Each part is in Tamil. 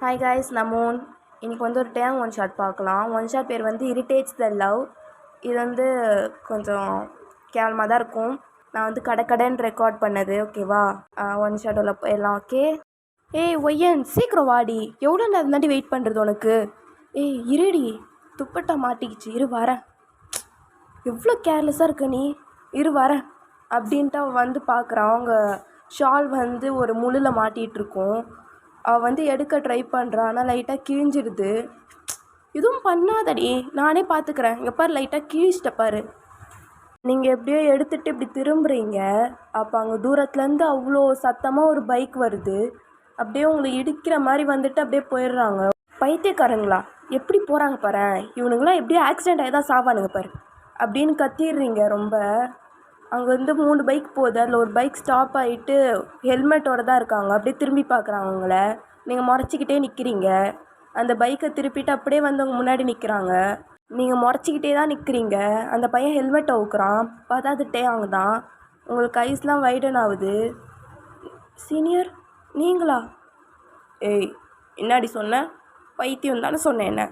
Hi guys, நமோன். இன்றைக்கி வந்து ஒரு டேங் ஒன் ஷாட் பார்க்கலாம். ஒன் ஷாட் பேர் வந்து இரிட்டேட்ஸ் த லவ். இது வந்து கொஞ்சம் கேவலமாக தான் இருக்கும். நான் வந்து கடைன்னு ரெக்கார்ட் பண்ணது, ஓகேவா? ஒன் ஷாட்டோட போயிடலாம், ஓகே? ஏய் ஒய்யன், சீக்கிரம் வாடி. எவ்வளோ நேரம் தாண்டி வெயிட் பண்ணுறது உனக்கு? ஏய் இருடி, துப்பட்டா மாட்டிக்கிச்சு, இரு வரேன். எவ்வளோ கேர்லெஸ்ஸாக இருக்க நீ, இரு வரேன் அப்படின்ட்டு அவள் வந்து பார்க்குறான். அவங்க ஷால் வந்து ஒரு முள்ளில் மாட்டிகிட்ருக்கோம். அவள் வந்து எடுக்க ட்ரை பண்ணுறான், ஆனால் லைட்டாக கிழிஞ்சிடுது. எதுவும் பண்ணாதடி, நானே பார்த்துக்கிறேன். இங்கே பாரு, லைட்டாக கிழிச்சிட்ட பாரு. நீங்கள் எப்படியோ எடுத்துகிட்டு இப்படி திரும்புகிறீங்க. அப்போ அங்கே தூரத்துலேருந்து அவ்வளோ சத்தமாக ஒரு பைக் வருது. அப்படியே உங்களை இடிக்கிற மாதிரி வந்துட்டு அப்படியே போயிடுறாங்க. பைத்தியக்காரங்களா, எப்படி போகிறாங்க பாரு. இவனுங்களாம் எப்படியோ ஆக்சிடெண்ட் ஆகி தான் சாவானுங்க பாரு அப்படின்னு கத்திடுறீங்க ரொம்ப. அங்கே வந்து 3 பைக் போகுது. அதில் ஒரு பைக் ஸ்டாப் ஆகிட்டு ஹெல்மெட்டோடு தான் இருக்காங்க. அப்படியே திரும்பி பார்க்குறாங்க அவங்கள. நீங்கள் முறைச்சிக்கிட்டே நிற்கிறீங்க. அந்த பைக்கை திருப்பிட்டு அப்படியே வந்து அவங்க முன்னாடி நிற்கிறாங்க. நீங்கள் முறைச்சிக்கிட்டே தான் நிற்கிறீங்க. அந்த பையன் ஹெல்மெட்டை ஊக்குறான். பார்த்தா அது டேங் தான். உங்களுக்கு ஐஸ்லாம் வைடன் ஆகுது. சீனியர் நீங்களா? ஏய் என்னாடி சொன்னேன்? பைத்தியம் தானே சொன்னேன். என்ன?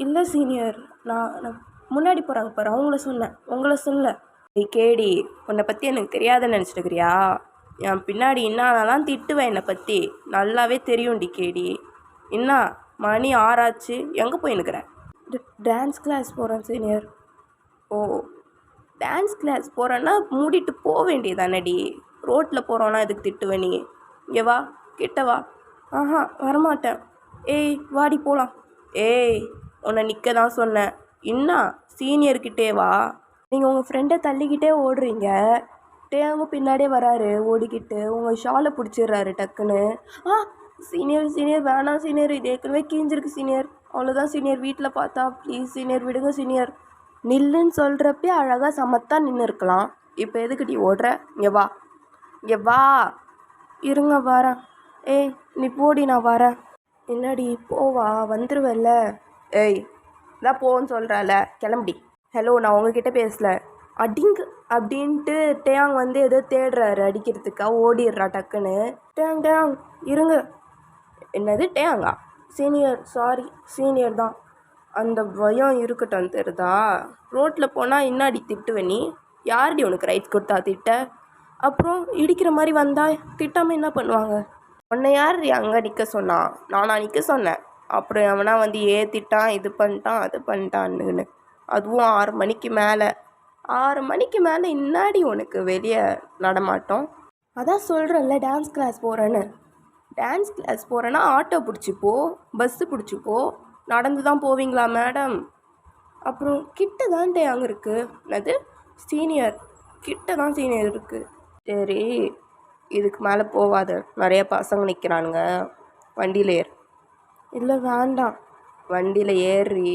இல்லை சீனியர், நான் முன்னாடி போகிறாங்க பாரு, அவங்கள சொன்னேன், உங்களை சொல்ல. கேடி, உன்னை பற்றி எனக்கு தெரியாதுன்னு நினச்சிட்டுக்கிறியா? என் பின்னாடி என்னாலாம் திட்டுவேன். என்னை பற்றி நல்லாவே தெரியும்டி கேடி. என்ன மணி 6 ஆச்சு, எங்கே போயின்னுக்கிறேன்? டான்ஸ் கிளாஸ் போகிறேன் சீனியர். ஓ, டான்ஸ் கிளாஸ் போகிறேன்னா மூடிட்டு போக வேண்டியதானடி. ரோட்டில் போகிறோன்னா எதுக்கு திட்டுவேன் நீ? இங்கே வா, கிட்ட வா. ஆஹா வரமாட்டேன். ஏய் வாடி போகலாம். ஏய் உன்னை நிற்க தான் சொன்னேன். என்ன சீனியர்கிட்டே வா. நீங்கள் உங்கள் ஃப்ரெண்டை தள்ளிக்கிட்டே ஓடுறீங்க. டேங்கும் பின்னாடியே வராரு ஓடிக்கிட்டு. உங்கள் ஷாலை பிடிச்சிடுறாரு டக்குன்னு. சீனியர் வேணாம் சீனியர், இது ஏற்கனவே கீஞ்சிருக்கு சீனியர். அவ்வளோதான் சீனியர், வீட்டில் பார்த்தா ப்ளீஸ் சீனியர் விடுங்க சீனியர். நில்லுன்னு சொல்கிறப்பே அழகாக சமத்தான் நின்று இருக்கலாம். இப்போ எதுக்கிட்டி ஓடுற? இங்கே வா, இங்கே வா. இருங்க வரேன். ஏய் நீ போடி, நான் வரேன். என்னடி போவா, வந்துடுவல்ல? ஏய் இதான் போன்னு சொல்கிறால, கிளம்புடி. ஹலோ, நான் உங்ககிட்ட பேசல. அடிங்கு அப்படின்ட்டு டேங் வந்து ஏதோ தேடுறாரு அடிக்கிறதுக்காக. ஓடிடுறா டக்குன்னு. டேங் இருங்க. என்னது டேங்கா? சீனியர் சாரி, சீனியர் தான். அந்த பயம் இருக்கட்டும், தெரியுதா? ரோட்டில் போனால் இன்னாடி திட்டுவே நீ? யார்டி உனக்கு ரைட்ஸ் கொடுத்தா திட்ட? அப்புறம் இடிக்கிற மாதிரி வந்தால் திட்டாமல் என்ன பண்ணுவாங்க? உன்னை யார் அங்கே நிற்க சொன்னான்? நானா நிற்க சொன்னேன்? அப்புறம் அவனா வந்து ஏற்றிட்டான், இது பண்ணிட்டான், அது பண்ணிட்டான்னு. அதுவும் 6 மணிக்கு மேலே. 6 மணிக்கு மேலே இன்னாடி உனக்கு வெளியே நடமாட்டோம்? அதான் சொல்கிறேன்ல, டான்ஸ் கிளாஸ் போகிறேன்னு. டான்ஸ் கிளாஸ் போகிறேன்னா ஆட்டோ பிடிச்சிப்போ, பஸ்ஸு பிடிச்சிப்போ. நடந்து தான் போவீங்களா மேடம்? அப்புறம் கிட்ட தான் அங்கே இருக்குது. என்னது சீனியர்? கிட்ட தான் சீனியர் இருக்குது. சரி, இதுக்கு மேலே போகாத, நிறைய பசங்க நிற்கிறானுங்க. வண்டியில் ஏறு. இல்லை வேண்டாம். வண்டியில் ஏறி.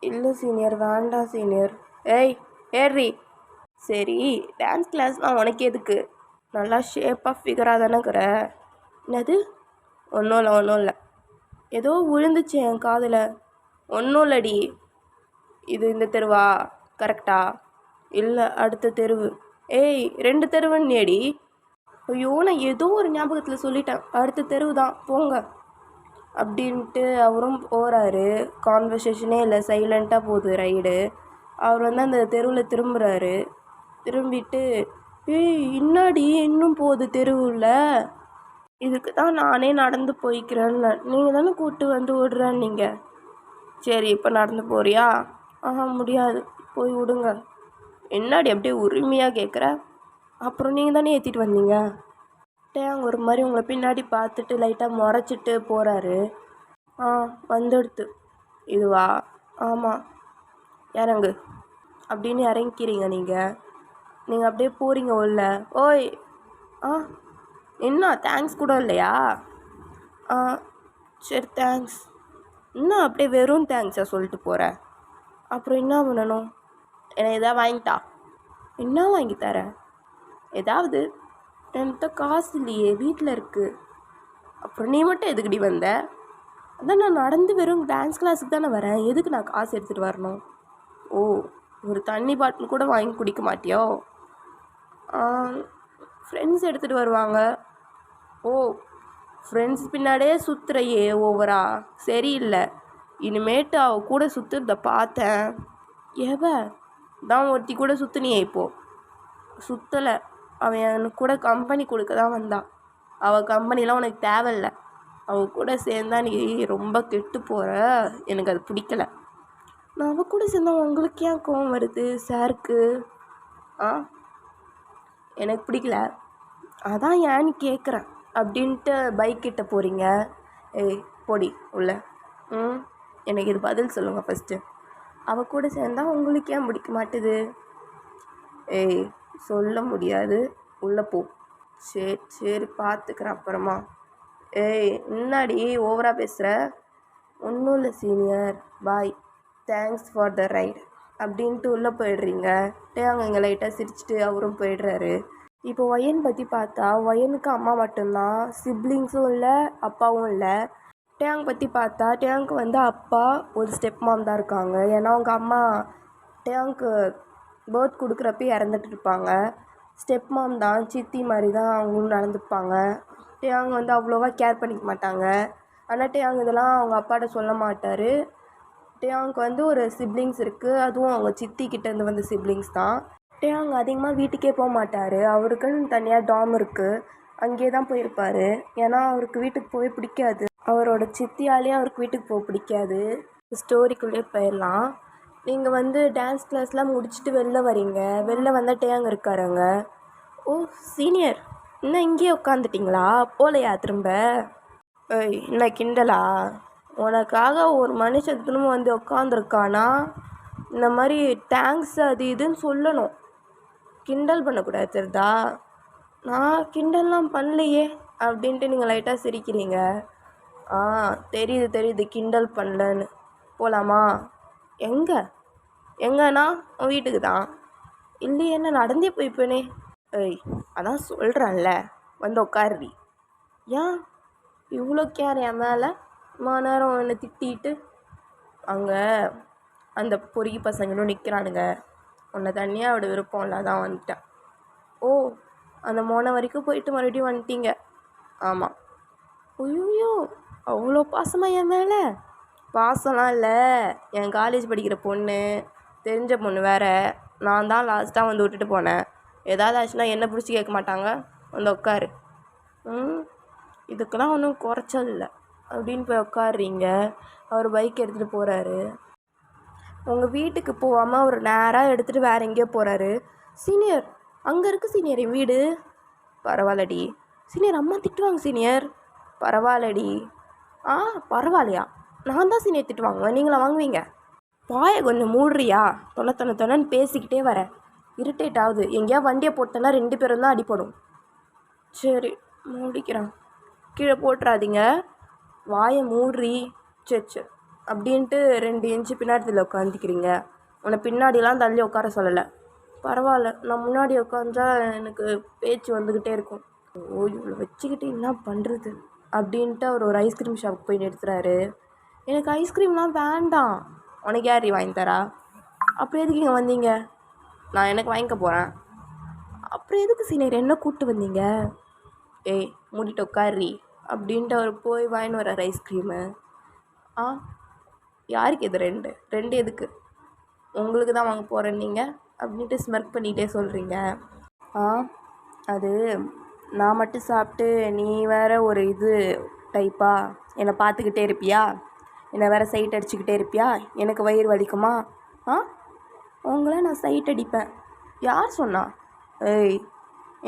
இல்லை சீனியர் வேண்டாம் சீனியர். ஏய் ஏறி. சரி, டான்ஸ் கிளாஸ்லாம் உனக்கு எதுக்கு? நல்லா ஷேப்பாக ஃபிகராக தானே இருக்கிற. என்னது? ஒன்றும் இல்லை. ஏதோ விழுந்துச்சு என் காதில். ஒன்றும் இல்லடி. இது இந்த தெருவா? கரெக்டா? இல்லை அடுத்த தெருவு. ஏய் 2 தெருவுன்னேடி. ஐயோ, நான் ஏதோ ஒரு ஞாபகத்தில் சொல்லிட்டேன். அடுத்த தெருவு தான், போங்க அப்படின்ட்டு அவரும் போகிறாரு. கான்வர்சேஷனே இல்லை, சைலண்ட்டாக போகுது ரைடு. அவர் வந்து அந்த தெருவில் திரும்புகிறாரு. திரும்பிட்டு ஏய் இன்னாடி இன்னும் போகுது தெருவில். இதுக்கு தான் நானே நடந்து போய்க்கிறேன்னு. நீங்கள் தானே கூப்பிட்டு வந்து விடுறேன் நீங்கள். சரி இப்போ நடந்து போறியா? முடியாது, போய் விடுங்க. என்னாடி அப்படியே உரிமையாக கேட்குற? அப்புறம் நீங்கள் தானே ஏற்றிட்டு வந்தீங்க. டேங் ஒரு மாதிரி உங்களை பின்னாடி பார்த்துட்டு லைட்டாக முறைச்சிட்டு போகிறாரு. வந்துடுத்து. இதுவா? ஆமாம். இறங்கு அப்படின்னு இறங்கிக்கிறீங்க நீங்கள் அப்படியே போகிறீங்க உள்ள. ஓய் என்ன தேங்க்ஸ் கூட இல்லையா? சரி தேங்க்ஸ். இன்னும் அப்படியே வெறும் தேங்க்ஸாக சொல்லிட்டு போகிற? அப்புறம் என்ன பண்ணணும்? எனக்கு எதாவது வாங்கிட்டா? என்ன வாங்கி தர? ஏதாவது. என்கிட்ட காசு இல்லையே, வீட்டில் இருக்குது. அப்புறம் நீ மட்டும் எதுக்குடி வந்த? அதான் நான் நடந்து வெறும் டான்ஸ் கிளாஸுக்கு தானே வரேன். எதுக்கு நான் காசு எடுத்துகிட்டு வரணும்? ஓ, ஒரு தண்ணி பாட்டில் கூட வாங்கி குடிக்க மாட்டியோ? ஃப்ரெண்ட்ஸ் எடுத்துகிட்டு வருவாங்க. ஓ, ஃப்ரெண்ட்ஸ் பின்னாடியே சுற்றுறையே ஓவரா சரியில்லை. இனிமேட்டு அவ கூட சுற்றுறத பார்த்தேன். தான் ஒருத்தி கூட சுற்றுனியே இப்போது. சுற்றலை, அவன் எனக்கு கூட கம்பெனி கொடுக்க தான் வந்தான். அவள் கம்பெனிலாம் உனக்கு தேவையில்லை. அவள் கூட சேர்ந்தா நீ ரொம்ப கெட்டு போகிற. எனக்கு அது பிடிக்கல. நான் அவள் கூட சேர்ந்தா உங்களுக்கு ஏன் கோவம் வருது சாருக்கு? எனக்கு பிடிக்கல, அதான் ஏன்னு கேட்குறேன் அப்படின்ட்டு பைக் கிட்ட போகிறீங்க. ஏய் போடி உள்ள. எனக்கு இது பதில் சொல்லுங்கள் ஃபஸ்ட்டு. அவள் கூட சேர்ந்தா உங்களுக்கு ஏன் பிடிக்க மாட்டுது? ஏய் சொல்ல முடியாது, உள்ளே போ. சரி பார்த்துக்கிறேன் அப்புறமா. ஏய் முன்னாடி ஓவராக பேசுகிற. ஒன்றும் இல்லை senior, bye, thanks for the right அப்படின்ட்டு உள்ளே போயிடுறீங்க. அங்கே இங்கே லைட்டாக சிரிச்சுட்டு அவரும் போயிடுறாரு. இப்போ ஒயன் பற்றி பார்த்தா ஒயனுக்கு அம்மா மட்டும்தான், சிப்ளிங்ஸும் இல்லை அப்பாவும் இல்லை. டேங் பற்றி பார்த்தா டேங்க்கு வந்து அப்பா ஒரு ஸ்டெப் மாம் தான் இருக்காங்க. ஏன்னா அவங்க அம்மா டேங்க்கு பேர்த் கொடுக்குறப்ப இறந்துட்டு இருப்பாங்க. ஸ்டெப் மாம் தான், சித்தி மாதிரி தான் அவங்களும் நடந்துப்பாங்க. டேங் வந்து அவ்வளோவா கேர் பண்ணிக்க மாட்டாங்க. ஆனால் டேங் இதெல்லாம் அவங்க அப்பாட்ட சொல்ல மாட்டார். டேங்க்கு வந்து ஒரு சிப்ளிங்ஸ் இருக்குது, அதுவும் அவங்க சித்தி கிட்டேருந்து வந்த சிப்ளிங்ஸ் தான். டேங் அதிகமாக வீட்டுக்கே போக மாட்டார். அவருக்குன்னு தனியாக டாம் இருக்குது, அங்கேயே தான் போயிருப்பார். ஏன்னா அவருக்கு வீட்டுக்கு போய் பிடிக்காது. அவரோட சித்தியாலேயே அவருக்கு வீட்டுக்கு போக பிடிக்காது. ஸ்டோரிக்குள்ளே போயிடலாம். நீங்கள் வந்து டான்ஸ் கிளாஸ்லாம் முடிச்சுட்டு வெளில வரீங்க. வெளில வந்தால் டேங் இருக்காருங்க. ஓ சீனியர், இன்னும் இங்கேயே உட்காந்துட்டிங்களா? போகலையா திரும்ப? ஏய் என்ன கிண்டலா? உனக்காக ஒரு மனுஷன் திரும்ப வந்து உட்காந்துருக்கானா இந்த மாதிரி தேங்க்ஸ் அது இதுன்னு சொல்லணும். கிண்டல் பண்ணக்கூடாது தெரியுதா? நான் கிண்டல்லாம் பண்ணலையே அப்படின்ட்டு நீங்கள் லைட்டாக சிரிக்கிறீங்க. தெரியுது கிண்டல் பண்ணலன்னு. போகலாமா? எங்கண்ணா? உன் வீட்டுக்கு தான். இல்லையே, என்ன நடந்தே போய்ப்பேனே. ஏய் அதான் சொல்கிறேன்ல, வந்து உட்காருடி. ஏன் இவ்வளோ கேர் என் மேலே? நேரம் என்னை திட்டிட்டு அங்கே அந்த பொறுக்கி பசங்களும் நிற்கிறானுங்க. உன்னை தனியாக விட விருப்பம் இல்லை, அதான் வந்துட்டேன். ஓ அந்த மோனை வரைக்கும் போயிட்டு மறுபடியும் வந்துட்டீங்க? ஆமாம். ஐயோ அவ்வளோ பாசமாக என் மேலே? பாசம்லாம் இல்லை, என் காலேஜ் படிக்கிற பொண்ணு, தெரிஞ்ச பொண்ணு வேறு. நான் தான் லாஸ்ட்டாக வந்து விட்டுட்டு போனேன். ஏதாவது ஆச்சுன்னா என்ன பிடிச்சி கேட்க மாட்டாங்க. வந்து உட்காரு. இதுக்கெல்லாம் ஒன்றும் குறைச்சல் இல்லை அப்படின்னு போய் உட்காடுறீங்க. அவர் பைக் எடுத்துகிட்டு போகிறாரு. உங்கள் வீட்டுக்கு போகாமல் அவர் நேராக எடுத்துகிட்டு வேறு எங்கேயோ போகிறாரு. சீனியர் அங்கே இருக்குது சீனியர் என் வீடு. பரவாயில்லடி சீனியர், அம்மா திட்டுவாங்க சீனியர். பரவாயில்லடி. பரவாயில்லையா? நான் தான் சீனியர் திட்டுவாங்க, நீங்களா வாங்குவீங்க? பாயை கொஞ்சம் மூடுறியா? தொண்ணு பேசிக்கிட்டே வரேன். இரிட்டேட் ஆகுது. எங்கேயா வண்டியை போட்டேன்னா 2 பேரும் தான் அடிப்படும். சரி மூடிக்கிறேன், கீழே போட்டுறாதீங்க. வாயை மூடுறி. சரி அப்படின்ட்டு 2 இன்ச்சு பின்னாடி உட்காந்துக்கிறீங்க. உன்னை பின்னாடிலாம் தள்ளி உட்கார சொல்லலை. பரவாயில்ல, நான் முன்னாடி உட்காந்தா எனக்கு பேச்சு வந்துக்கிட்டே இருக்கும். இவ்வளோ வச்சுக்கிட்டு என்ன பண்ணுறது அப்படின்ட்டு அவர் ஒரு ஐஸ்கிரீம் ஷாப்புக்கு போய் நிறுத்துறாரு. எனக்கு ஐஸ்கிரீம்லாம் வேண்டாம். உனக்கு யார் வாங்கி தரா? அப்புறம் எதுக்கு இங்கே வந்தீங்க? நான் எனக்கு வாங்கிக்க போகிறேன். அப்புறம் எதுக்கு சீனியர் என்ன கூப்பிட்டு வந்தீங்க? ஏய் மூடிட்டு உட்காரி அப்படின்ட்டு அவர் போய் வாங்கின்னு வர்றார் ஐஸ்கிரீமு. யாருக்கு இது 2 எதுக்கு? உங்களுக்கு தான் வாங்க போகிறேன் நீங்கள் அப்படின்ட்டு ஸ்மெர்க் பண்ணிகிட்டே சொல்கிறீங்க. அது நான் மட்டும் சாப்பிட்டு நீ வேறு ஒரு இது டைப்பா என்னை பார்த்துக்கிட்டே இருப்பியா? என்னை வேறு சைட் அடிச்சுக்கிட்டே இருப்பியா? எனக்கு வயிறு வலிக்குமா? உங்களை நான் சைட் அடிப்பேன். யார் சொன்னா? ஏய்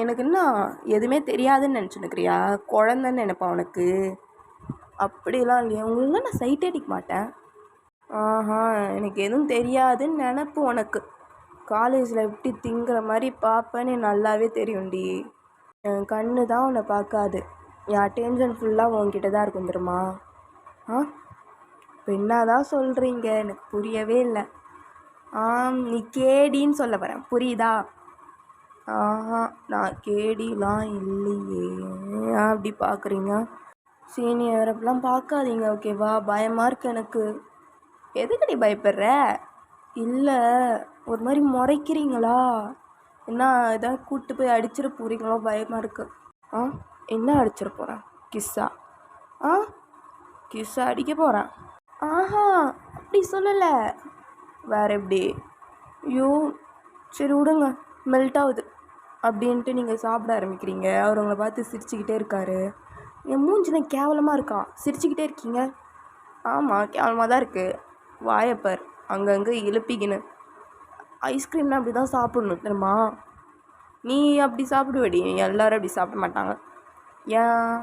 எனக்கு இன்னும் எதுவுமே தெரியாதுன்னு நினச்சினுக்கிறியா? குழந்தைன்னு நினைப்பா உனக்கு? அப்படிலாம் இல்லையா? உங்களுக்கு நான் சைட் அடிக்க மாட்டேன். எனக்கு எதுவும் தெரியாதுன்னு நினப்பு உனக்கு. காலேஜில் எப்படி திங்குற மாதிரி பார்ப்பேன்னு நல்லாவே தெரியும்டி. என் கண்ணு தான் உன்னை பார்க்காது. என் அட்டென்ஷன் ஃபுல்லாக உன்கிட்ட தான் இருக்கும் தெரியுமா? இப்போ என்ன தான் சொல்கிறீங்க? எனக்கு புரியவே இல்லை. நீ கேடின்னு சொல்ல வரேன், புரியுதா? நான் கேடிலாம் இல்லையே. அப்படி பார்க்குறீங்க? சீனியர் அப்படிலாம் பார்க்காதீங்க ஓகேவா? பயமாக இருக்கு எனக்கு. எதுக்கு நீ பயப்படுற? இல்லை ஒரு மாதிரி முறைக்கிறீங்களா? என்ன எதாவது கூப்பிட்டு போய் அடிச்சிட போகிறீங்களோ பயமாக இருக்குது. என்ன அடிச்சிட போகிறேன்? கிஸ்ஸா? ஆ கிஸ் அடிக்க போகிறேன். ஆஹா, அப்படி சொல்லலை. வேறு எப்படி? ஐயோ சரி விடுங்க, மெல்ட் ஆகுது அப்படின்ட்டு நீங்கள் சாப்பிட ஆரம்பிக்கிறீங்க. அவர் உங்களை பார்த்து சிரிச்சுக்கிட்டே இருக்காரு. என் மூஞ்சிலாம் கேவலமாக இருக்கா? சிரிச்சுக்கிட்டே இருக்கீங்க. ஆமாம், கேவலமாக தான் இருக்குது. வாயப்பர் அங்கங்கே இழுப்பிக்கின்னு. ஐஸ்கிரீம்னா அப்படி தான் சாப்பிட்ணும் தெரியுமா? நீ அப்படி சாப்பிடுவடி, எல்லோரும் அப்படி சாப்பிட மாட்டாங்க. ஏன்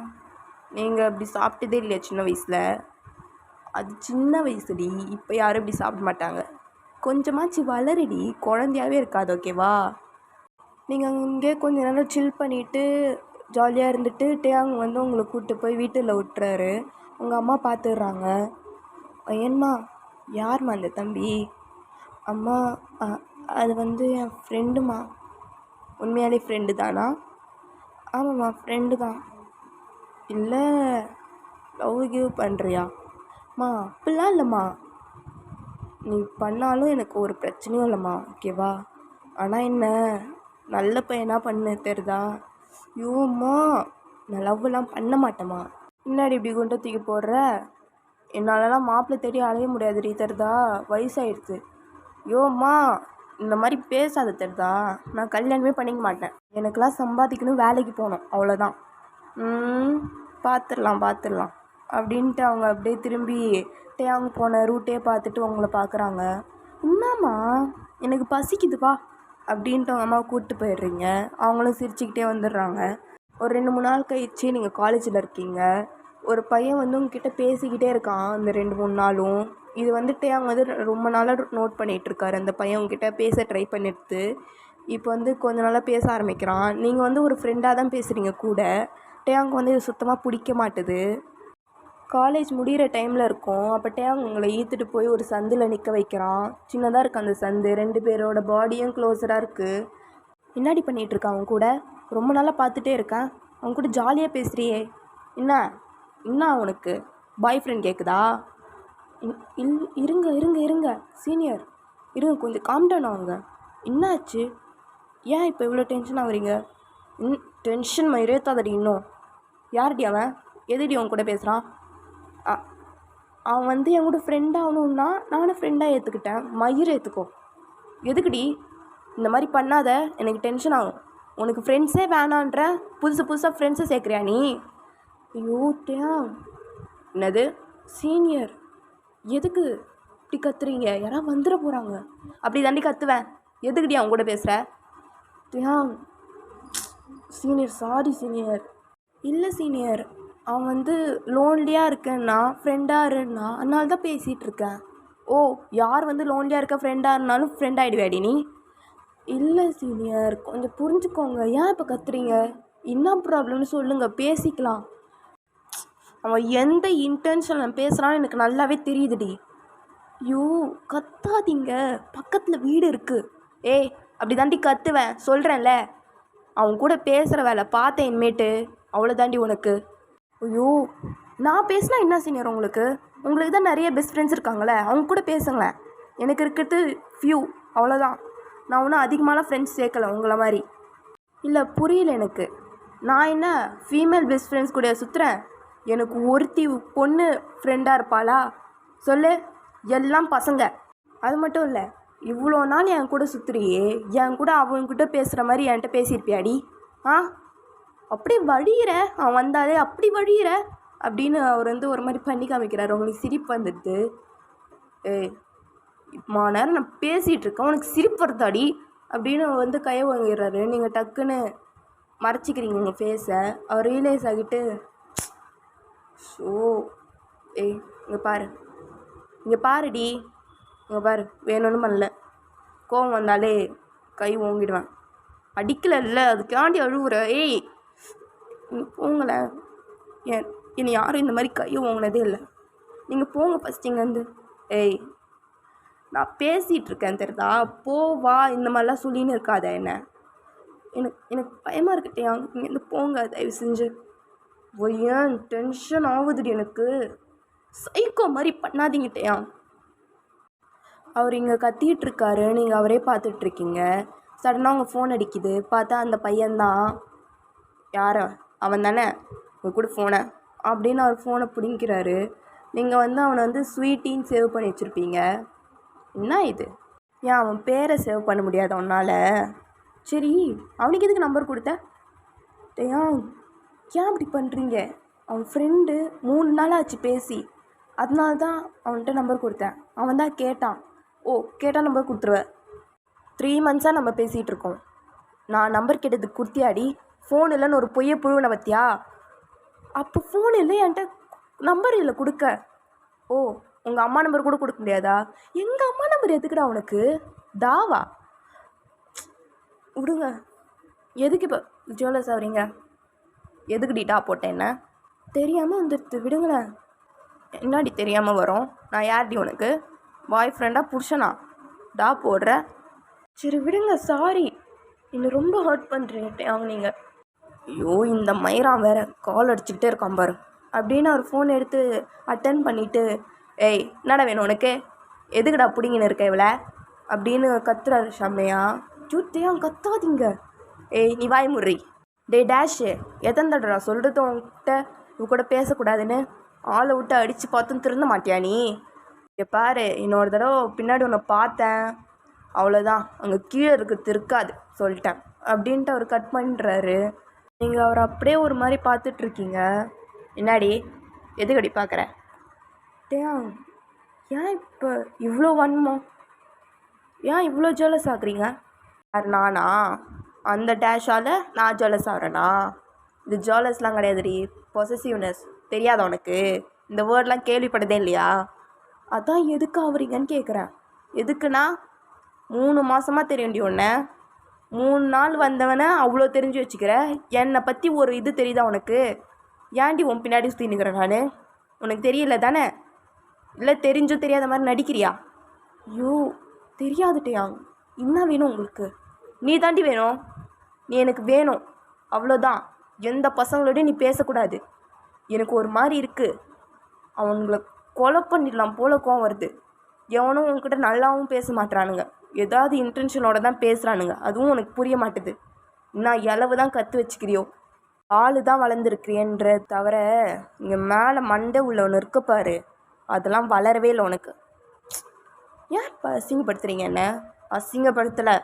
நீங்கள் அப்படி சாப்பிட்டதே இல்லையா சின்ன வயசில்? அது சின்ன வயசுடி, இப்போ யாரும் இப்படி சாப்பிட மாட்டாங்க. கொஞ்சமாச்சு வளருடி, குழந்தையாகவே இருக்காது ஓகேவா? நீங்கள் அங்கே கொஞ்ச நேரம் சில் பண்ணிவிட்டு ஜாலியாக இருந்துட்டு டேங் வந்து உங்களை கூப்பிட்டு போய் வீட்டில் விட்டுறாரு. உங்கள் அம்மா பார்த்துடுறாங்க. ஏன்மா, யார்மா அந்த தம்பி? அம்மா அது வந்து என் ஃப்ரெண்டுமா. உண்மையாலே ஃப்ரெண்டு தானா? ஆமாம்மா, ஃப்ரெண்டு தான். இல்லை லவ் கிவ் பண்ணுறியா? மா அப்படிலாம் இல்லைம்மா, நீ பண்ணாலும் எனக்கு ஒரு பிரச்சனையும் இல்லைம்மா ஓகேவா? ஆனால் என்ன நல்ல பையனாக பண்ணு தெரியுதா? யோம்மா, நான் லவ்லாம் பண்ண மாட்டேம்மா. முன்னாடி இப்படி குண்டை தூக்கி போடுற? என்னாலலாம் மாப்பிள்ளை தேடி அலைய முடியாது தெரியுதா? வயசாகிடுச்சு. யோம்மா, இந்த மாதிரி பேசாத தெரியுதா? நான் கல்யாணமே பண்ணிக்க மாட்டேன். எனக்கெல்லாம் சம்பாதிக்கணும், வேலைக்கு போகணும், அவ்வளோதான். பார்த்துடலாம் அப்படின்ட்டு அவங்க அப்படியே திரும்பி டேங் போன ரூட்டே பார்த்துட்டு உங்களை பார்க்குறாங்க. என்னம்மா, எனக்கு பசிக்குதுப்பா அப்படின்ட்டு அவங்க அம்மாவை கூப்பிட்டு போயிடுறீங்க. அவங்களும் சிரிச்சுக்கிட்டே வந்துடுறாங்க. ஒரு 2-3 நாள் கழிச்சு நீங்கள் காலேஜில் இருக்கீங்க. ஒரு பையன் வந்து உங்ககிட்ட பேசிக்கிட்டே இருக்கான் இந்த 2-3 நாளும். இது வந்துட்டு அவங்க வந்து ரொம்ப நாளாக நோட் பண்ணிகிட்ருக்காரு. அந்த பையன் உங்ககிட்ட பேச ட்ரை பண்ணிடுது. இப்போ வந்து கொஞ்ச நாளாக பேச ஆரம்பிக்கிறான். நீங்கள் வந்து ஒரு ஃப்ரெண்டாக தான் பேசுகிறீங்க கூட. டேங் வந்து இது சுத்தமாக பிடிக்க மாட்டுது. காலேஜ் முடிகிற டைமில் இருக்கும். அப்போ டேங் உங்களை ஈத்துட்டு போய் ஒரு சந்தில் நிற்க வைக்கிறான். சின்னதாக இருக்குது அந்த சந்து. 2 பேரோட பாடியும் க்ளோஸராக இருக்குது. என்னாடி பண்ணிகிட்ருக்கான் அவன் கூட? ரொம்ப நாளாக பார்த்துட்டே இருக்கேன். அவன் கூட ஜாலியாக பேசுகிறியே, என்ன அவனுக்கு பாய் ஃப்ரெண்ட் கேட்குதா? இருங்க சீனியர், இருங்க, கொஞ்சம் காம்டவுன் ஆகுங்க. என்னாச்சு? ஏன் இப்போ இவ்வளோ டென்ஷன் ஆகுறீங்க? டென்ஷன் மயிரேத்தாதடி. இன்னும் யார்டி அவன்? எதுடி அவன் கூட பேசுகிறான்? அவன் வந்து என் கூட ஃப்ரெண்ட் ஆகணுன்னா நானும் ஃப்ரெண்டாக ஏற்றுக்கிட்டேன். மயிர் ஏற்றுக்கோ. எதுக்குடி இந்த மாதிரி பண்ணாத, எனக்கு டென்ஷன் ஆகும். உனக்கு ஃப்ரெண்ட்ஸே வேணான்ற, புதுசாக ஃப்ரெண்ட்ஸை சேர்க்குறியா நீ? ஐயோ டேங். என்னது சீனியர், எதுக்கு இப்படி கத்துறீங்க? யாராவது வந்துட போகிறாங்க. அப்படி தாண்டி கத்துவேன். எதுக்குடி அவங்க கூட பேசுகிற? டேங் சீனியர், சாரி சீனியர். இல்லை சீனியர், அவன் வந்து லோன்லியாக இருக்கேன்னா ஃப்ரெண்டாக இருன்னா, அதனால தான் பேசிகிட்டு இருக்கேன். ஓ, யார் வந்து லோன்லியாக இருக்க ஃப்ரெண்டாக இருந்தாலும் ஃப்ரெண்ட் ஆகிடுவேடி நீ? இல்லை சீனியர், கொஞ்சம் புரிஞ்சுக்கோங்க. ஏன் இப்போ கத்துறீங்க? என்ன ப்ராப்ளம்னு சொல்லுங்கள், பேசிக்கலாம். அவன் எந்த இன்டென்ஷனில் பேசுகிறான்னு எனக்கு நல்லாவே தெரியுதுடி. ஐயோ கத்தாதீங்க, பக்கத்தில் வீடு இருக்குது. ஏய், அப்படி தாண்டி கத்துவேன் சொல்கிறேன்ல. அவன் கூட பேசுகிற வேலை பார்த்தேன் இனிமேட்டு, அவ்வளோதாண்டி உனக்கு. ஐயோ, நான் பேசினா என்ன சீனியர் உங்களுக்கு? உங்களுக்கு தான் நிறைய பெஸ்ட் ஃப்ரெண்ட்ஸ் இருக்காங்களே, அவங்க கூட பேசுங்களேன். எனக்கு இருக்கிறது ஃப்யூ, அவ்வளோதான். நான் ஒன்றும் அதிகமான ஃப்ரெண்ட்ஸ் சேர்க்கலை உங்களை மாதிரி. இல்லை புரியல எனக்கு. நான் என்ன ஃபீமேல் பெஸ்ட் ஃப்ரெண்ட்ஸ் கூட சுற்றுறேன்? எனக்கு ஒருத்தி பொண்ணு ஃப்ரெண்டாக இருப்பாளா சொல்லு? எல்லாம் பசங்க. அது மட்டும் இல்லை, இவ்வளோ நாள் என் கூட சுற்றுறியே, என் கூட அவங்கக்கிட்ட பேசுகிற மாதிரி என்கிட்ட பேசியிருப்பியாடி? அப்படி வழியிற, அவன் வந்தாலே அப்படி வழியிற அப்படின்னு அவர் வந்து ஒரு மாதிரி பண்ணி காமிக்கிறார். உங்களுக்கு சிரிப்பு வந்துடுது. ஏய், இம்மா நேரம் நான் பேசிகிட்டு இருக்கேன், உனக்கு சிரிப்பு வருதாடி அப்படின்னு வந்து கையை வாங்கிடுறாரு. நீங்கள் டக்குன்னு மறைச்சிக்கிறீங்க உங்கள் ஃபேஸை. அவர் ரியலைஸ் ஆகிட்டு, ஸோ ஏய் இங்கே பாருடி, இங்கே பாரு, வேணும்னு பண்ணல, கோவம் வந்தாலே கை ஓங்கிடுவேன். அடிக்கல, அதுக்காண்டி அழுவுற? ஏய் போங்களேன், என்னை யாரும் இந்த மாதிரி கையை ஓங்கினதே இல்லை. நீங்கள் போங்க ஃபஸ்ட் இங்கேருந்து. ஏய், நான் பேசிகிட்டு இருக்கேன் தெரியுதா? போவா, இந்த மாதிரிலாம் சொல்லின்னு இருக்காத என்ன. எனக்கு பயமாக இருக்கட்டையா, இங்கேருந்து போங்க தயவு செஞ்சு. ஏன் டென்ஷன் ஆகுதுடி எனக்கு. சைக்கோ மாதிரி பண்ணாதீங்கிட்டையா. அவர் இங்கே கத்திகிட்டு இருக்காரு, நீங்கள் அவரே பார்த்துட்ருக்கீங்க. சடனாக அவங்க ஃபோன் அடிக்குது. பார்த்தா அந்த பையன்தான். யார் அவன் தானே? உங்க கூட ஃபோனை அப்படின்னு அவர் ஃபோனை பிடிங்கிறாரு. நீங்கள் வந்து அவனை வந்து ஸ்வீட்டின்னு சேவ் பண்ணி வச்சுருப்பீங்க. என்ன இது? ஏன் அவன் பேரை சேவ் பண்ண முடியாத உன்னால்? சரி, அவனுக்கு எதுக்கு நம்பர் கொடுத்த? ஏன் ஏன் அப்படி பண்ணுறீங்க? அவன் ஃப்ரெண்டு 3 நாள் ஆச்சு பேசி, அதனால தான் அவன்கிட்ட நம்பர் கொடுத்தேன். அவன் தான் கேட்டான். ஓ, கேட்டால் நம்பர் கொடுத்துருவேன். 3 மந்த்ஸாக நம்ம பேசிகிட்டு இருக்கோம். நான் நம்பர் கேட்டதுக்கு குர்த்தியாடி? ஃபோன் இல்லைன்னு ஒரு பொய்யை புழுவின பற்றியா? அப்போ ஃபோன் இல்லை என்கிட்ட, நம்பர் இல்லை கொடுக்க. ஓ, உங்கள் அம்மா நம்பர் கூட கொடுக்க முடியாதா? எங்கள் அம்மா நம்பர் எதுக்குடா உனக்கு? தாவா விடுங்க. எதுக்கு இப்போ ஜுவல்லர்ஸ் ஆகிறீங்க? எதுக்கு டீட்டா போட்டேன்? என்ன தெரியாமல் வந்துடுது, விடுங்களேன். என்னாடி தெரியாமல் வரும்? நான் யார்டி உனக்கு? பாய் ஃப்ரெண்டாக புருஷனா? டா போடுற. சரி விடுங்க, சாரி. இன்னும் ரொம்ப ஹர்ட் பண்ணுறீங்க அவங்க நீங்கள். ஐயோ, இந்த மயிரான் வேறு கால் அடிச்சுக்கிட்டே இருக்கான் பாரு அப்படின்னு அவர் ஃபோன் எடுத்து அட்டன் பண்ணிவிட்டு, ஏய் என்னடா வேணும் உனக்கு? எதுக்குடா பிடிங்கின்னு இருக்க இவளை அப்படின்னு கத்துறாரு ஷம்மையா. ஜூத்தையா கத்தாதீங்க. ஏய் நீ வாய் முறி. டே டேஷு, எத்தனை தடவை சொல்கிறது உன்கிட்ட இவ கூட பேசக்கூடாதுன்னு? ஆளை விட்டு அடித்து பார்த்தும் திருந்த மாட்டியா நீ? இங்கே பாரு, இன்னொரு தடவை பின்னாடி உன்னை பார்த்தேன் அவ்வளோதான், அங்கே கீழே இருக்கிறது இருக்காது சொல்லிட்டேன் அப்படின்ட்டு அவர் கட் பண்ணுறாரு. நீங்கள் அவர் அப்படியே ஒரு மாதிரி பார்த்துட்ருக்கீங்க. என்னாடி எதுக்கடி பார்க்குற? ஏன் இப்போ இவ்வளோ வன்மம்? ஏன் இவ்வளோ ஜெலஸ் ஆகுறீங்க? யார் நானா? அந்த டேஷால் நான் ஜெலஸ் ஆகிறேனா? இது ஜெலஸ்லாம் கிடையாதுடி, பொசசிவ்னஸ். தெரியாத உனக்கு? இந்த வேர்ட்லாம் கேள்விப்பட்டதே இல்லையா? அதான் எதுக்கு ஆகுறீங்கன்னு கேட்குறேன். எதுக்குன்னா 3 மாதமாக தெரியும்டி ஒன்று. 3 நாள் வந்தவனை அவ்வளோ தெரிஞ்சு வச்சுக்கிற. என்னை பற்றி ஒரு இது தெரியுதா உனக்கு? ஏன்டி உன் பின்னாடி சுற்றி நிற்கிறேன் நான்? உனக்கு தெரியல தானே? இல்லை தெரிஞ்சும் தெரியாத மாதிரி நடிக்கிறியா? ஐயோ தெரியாதுட்டியா. என்ன வேணும் உங்களுக்கு? நீ தாண்டி வேணும். நீ எனக்கு வேணும், அவ்வளோதான். எந்த பசங்களோடையும் நீ பேசக்கூடாது. எனக்கு ஒரு மாதிரி இருக்குது. அவங்கள கொலை பண்ணிடலாம் போல கோவம் வருது. எவனும் உங்ககிட்ட நல்லாவும் பேச மாட்டுறானுங்க, ஏதாவது இன்டென்ஷனோட தான் பேசுகிறானுங்க. அதுவும் உனக்கு புரிய மாட்டுது. நான் இளவு தான் கற்று வச்சுக்கிறியோ, ஆள் தான் வளர்ந்துருக்கிறியன்ற தவிர இங்கே மேலே மண்டை உள்ள ஒன்று இருக்கப்பாரு, அதெல்லாம் வளரவே இல்லை உனக்கு. ஏன் இப்போ அசிங்கப்படுத்துகிறீங்க? என்ன அசிங்கப்படுத்தலை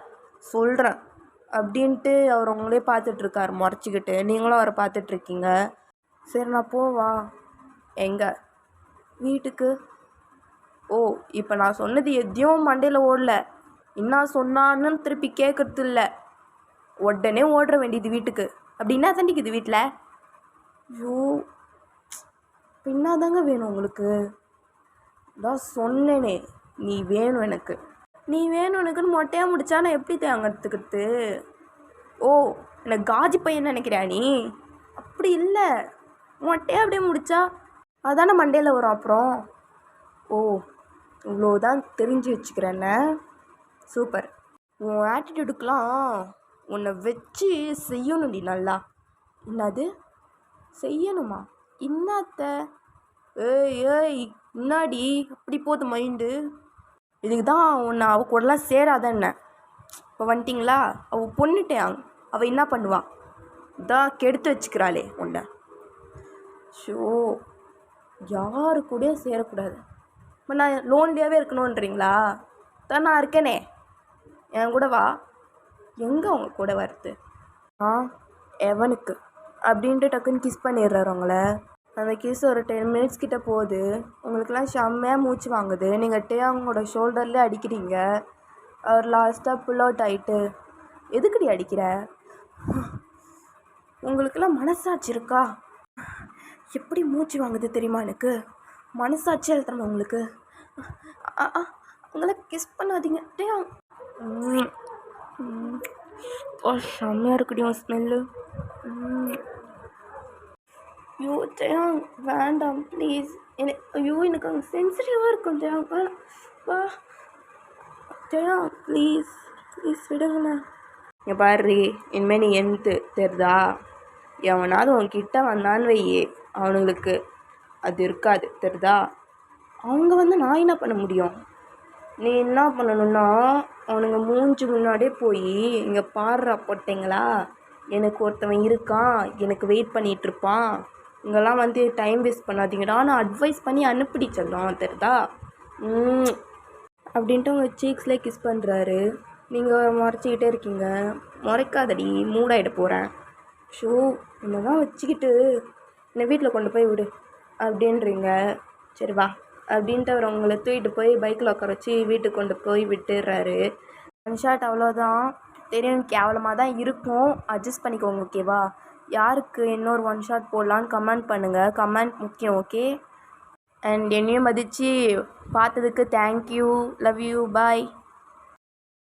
சொல்கிறேன் அப்படின்ட்டு அவர் உங்களே பார்த்துட்ருக்காரு முறைச்சிக்கிட்டு. நீங்களும் அவரை பார்த்துட்ருக்கீங்க. சரி நான் போவா? எங்கே? வீட்டுக்கு. ஓ, இப்போ நான் சொன்னது எதையும் மண்டையில் ஓடல. என்ன சொன்னான்னு திருப்பி கேட்குறது இல்லை, உடனே ஓடுற வேண்டியது வீட்டுக்கு. அப்படின்னா தண்டிக்குது வீட்டில். ஐயோ பின்னாதாங்க வேணும் உங்களுக்கு? தான் சொன்னேனே, நீ வேணும் எனக்கு, நீ வேணும் எனக்குன்னு மொட்டையாக முடிச்சா நான் எப்படி தேங்க எடுத்துக்கிறது? ஓ, எனக்கு காஜி பையன் நினைக்கிறியா நீ? அப்படி இல்லை, மொட்டையாக அப்படியே முடிச்சா அதானே மண்டையில் வரும். அப்புறம் ஓ, இவ்வளோதான் தெரிஞ்சு வச்சுக்கிறேன்ன. சூப்பர். உன் ஆட்டிடியூடுக்கெலாம் உன்னை வச்சு செய்யணும் நீ நல்லா. என்னது செய்யணுமா? இன்னாத்த? ஏய் ஏய் முன்னாடி அப்படி போகுது மைண்டு. இதுக்கு தான் உன்னை அவ கூடலாம் சேராத என்ன. இப்போ வந்துட்டிங்களா? அவள் பொண்ணுட்டேன். அவள் என்ன பண்ணுவாள்? இதான் கெடுத்து வச்சுக்கிறாளே உன்னை. ஷோ, யாரு கூடயும் சேரக்கூடாது. இப்போ நான் லோன்லியாகவே இருக்கணுன்றீங்களா? தான் நான் இருக்கேனே, என் கூட வா. எங்கே அவங்க கூட வருது? எவனுக்கு அப்படின்ட்டு டக்குன்னு கிஸ் பண்ணிடுறாரு அவங்கள. அந்த கிஸ் ஒரு 10 மினிட்ஸ் கிட்டே போகுது. உங்களுக்குலாம் செம்மையாக மூச்சு வாங்குது. நீங்கள் அவங்களோட ஷோல்டர்லேயே அடிக்கிறீங்க. அவர் லாஸ்ட்டாக புல் அவுட் ஆகிட்டு, எதுக்குடி அடிக்கிற? உங்களுக்கெல்லாம் மனசாட்சி இருக்கா? எப்படி மூச்சு வாங்குது தெரியுமா எனக்கு? மனசாட்சி எழுத்துறமா உங்களுக்கு? அவங்கள கிஸ் பண்ணாதீங்க. செம்மையாக இருக்குடி உன் ஸ்மெல்லு. ஐயோ ஜெயம் வேண்டாம் ப்ளீஸ். ஐயோ எனக்கு அங்கே சென்சிட்டிவாக இருக்கும் ஜெயம். வா ஜெயம் ப்ளீஸ் ப்ளீஸ் விடுங்கண்ணா. இங்கே பாரு, இனிமேல் நீ எந்த தெரிதா? எவனாவது உன்கிட்ட வந்தான்னு வையே, அவனுங்களுக்கு அது இருக்காது தெரிதா? அவங்க வந்து நான் என்ன பண்ண முடியும்? நீ என்ன பண்ணணுன்னா, அவனுங்க மூஞ்சி முன்னாடியே போய் இங்கே பாடுறா போட்டிங்களா, எனக்கு ஒருத்தவன் இருக்கான், எனக்கு வெயிட் பண்ணிகிட்ருப்பான், இங்கெல்லாம் வந்து டைம் வேஸ்ட் பண்ணாதீங்கடா, நான் அட்வைஸ் பண்ணி அனுப்பிடி செல்லம் தெரியுதா. அப்படின்ட்டு உங்கள் சீக்ஸ்லேயே கிஸ் பண்ணுறாரு. நீங்கள் முறைச்சிக்கிட்டே இருக்கீங்க. முறைக்காதடி, மூடாயிட போகிறேன். ஷோ என்ன தான் வச்சுக்கிட்டு என்னை வீட்டில் கொண்டு போய் விடு அப்படின்றீங்க. சரி வா அப்படின்ட்டு அவர் உங்களை தூக்கிட்டு போய் பைக்கில் உட்கார வச்சு வீட்டுக்கு கொண்டு போய் விட்டுடுறாரு. ஒன் ஷாட் அவ்வளோதான். தெரியும் கேவலமாக தான் இருக்கும், அட்ஜஸ்ட் பண்ணிக்கோங்க ஓகேவா. யாருக்கு இன்னொரு ஒன் ஷாட் போடலான்னு கமெண்ட் பண்ணுங்கள். கமெண்ட் முக்கியம் ஓகே. அண்ட் என்னையும் மதித்து பார்த்ததுக்கு தேங்க்யூ, லவ் யூ, பாய்.